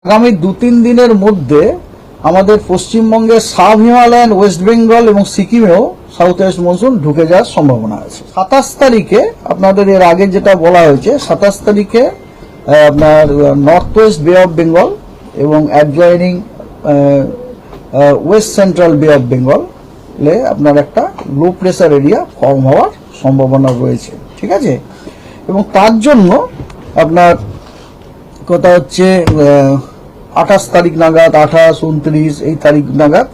আগামী 2-3 দিনের মধ্যে আমাদের পশ্চিমবঙ্গের সাব হিমালয়ান, ওয়েস্ট বেঙ্গল এবং সিকিমেও সাউথ ওয়েস্ট মনসুন ঢুকে যাওয়ার সম্ভাবনা আছে। 27 তারিখে আপনাদের এর আগে যেটা বলা হয়েছে, 27 তারিখে আপনার নর্থ ওয়েস্ট বে অফ বেঙ্গল এবং অ্যাডজয়নিং ওয়েস্ট সেন্ট্রাল বে অফ বেঙ্গলে আপনার একটা লো প্রেসার এরিয়া ফর্ম হওয়ার সম্ভাবনা রয়েছে, ঠিক আছে। এবং তার জন্য আপনার কথা হচ্ছে 28 তারিখ নাগাদ, 28, 29 এই তারিখ নাগাদ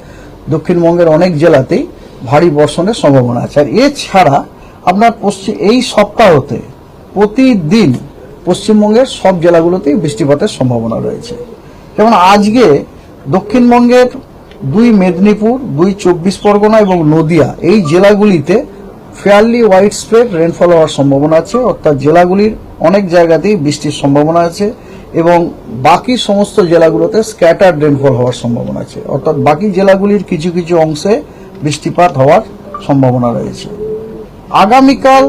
দক্ষিণবঙ্গের অনেক জেলাতেই ভারী বর্ষণের সম্ভাবনা আছে। আর এছাড়া আপনার এই সপ্তাহতে প্রতিদিন পশ্চিমবঙ্গের সব জেলাগুলোতেই বৃষ্টিপাতের সম্ভাবনা রয়েছে। যেমন আজকে দক্ষিণবঙ্গের 2 মেদিনীপুর, 2 24 পরগনা এবং নদিয়া এই জেলাগুলিতে ফেয়ারলি হোয়াইট স্প্রেড রেনফল হওয়ার সম্ভাবনা আছে, অর্থাৎ জেলাগুলির অনেক জায়গাতেই বৃষ্টির সম্ভাবনা আছে এবং বাকি সমস্ত জেলাগুলোতে স্ক্যাটার্ড রেনফল হওয়ার সম্ভাবনা আছে, অর্থাৎ বাকি জেলাগুলির কিছু কিছু অংশে বৃষ্টিপাত হওয়ার সম্ভাবনা রয়েছে। আগামীকাল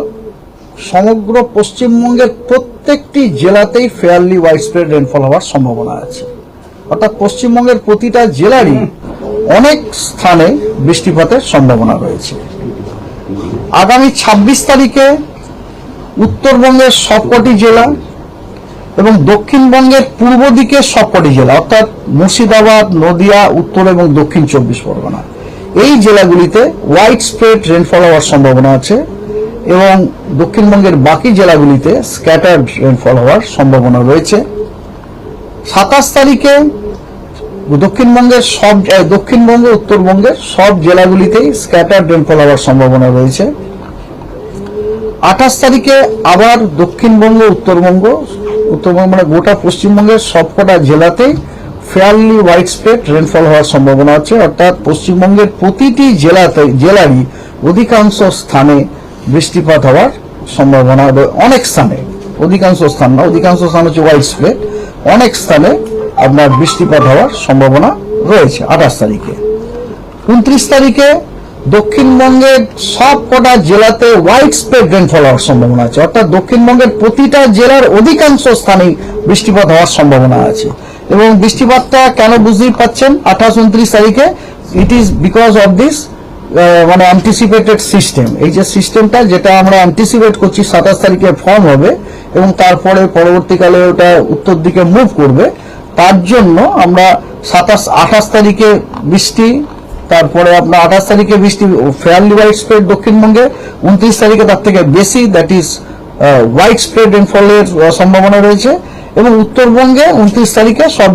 সমগ্র পশ্চিমবঙ্গের প্রত্যেকটি জেলাতেই ফেয়ারলি হোয়াইট স্প্রেড রেনফল হওয়ার সম্ভাবনা আছে, অর্থাৎ পশ্চিমবঙ্গের প্রতিটা জেলারই অনেক স্থানে বৃষ্টিপাতের সম্ভাবনা রয়েছে। আগামী 26 তারিখে উত্তরবঙ্গের সবকটি জেলা এবং দক্ষিণবঙ্গের পূর্ব দিকের সবকটি জেলা, অর্থাৎ মুর্শিদাবাদ, নদিয়া, উত্তর এবং দক্ষিণ 24 পরগনা এই জেলাগুলিতে হোয়াইট স্প্রেড রেনফল হওয়ার সম্ভাবনা আছে এবং দক্ষিণবঙ্গের বাকি জেলাগুলিতে স্ক্যাটার্ড রেনফল হওয়ার সম্ভাবনা রয়েছে। 27 তারিখে দক্ষিণবঙ্গ, উত্তরবঙ্গের সব জেলাগুলিতেই স্ক্যাটার্ড রেনফল হওয়ার সম্ভাবনা রয়েছে। 28 তারিখে আবার দক্ষিণবঙ্গ, উত্তরবঙ্গ মানে গোটা পশ্চিমবঙ্গের সবকটা জেলাতেই ফেয়ারলি হোয়াইট স্প্রেড রেনফল হওয়ার সম্ভাবনা আছে, অর্থাৎ পশ্চিমবঙ্গের প্রতিটি জেলারই অধিকাংশ স্থানে বৃষ্টিপাত হওয়ার সম্ভাবনা, অনেক স্থানে, অধিকাংশ স্থান না, অধিকাংশ স্থান হচ্ছে হোয়াইট স্প্রেড, অনেক স্থানে আপনার বৃষ্টিপাত হওয়ার সম্ভাবনা রয়েছে 28 তারিখে। 29 তারিখে দক্ষিণবঙ্গের সব কটা জেলাতে হোয়াইট স্প্রেড রেনফল হওয়ার সম্ভাবনা আছে, অর্থাৎ দক্ষিণবঙ্গের প্রতিটা জেলার অধিকাংশ স্থানেই বৃষ্টিপাত হওয়ার সম্ভাবনা আছে। এবং বৃষ্টিপাতটা কেন বুঝতেই পাচ্ছেন 28-29 তারিখে, it is because of this মানে অ্যান্টিসিপেটেড সিস্টেম। এই যে সিস্টেমটা যেটা আমরা অ্যান্টিসিপেট করছি 27 তারিখে ফর্ম হবে এবং তারপরে পরবর্তীকালে ওটা উত্তর দিকে মুভ করবে, তার জন্য আমরা 28 তারিখে বৃষ্টি, তারপরে আপনার 28 তারিখে বৃষ্টি ফেয়ারলি হোয়াইট স্প্রেড দক্ষিণবঙ্গে, 29 তারিখে তার থেকে বেশি, দ্যাট ইজ হোয়াইট স্প্রেড রেনফলের সম্ভাবনা রয়েছে এবং উত্তরবঙ্গে 29 তারিখে সব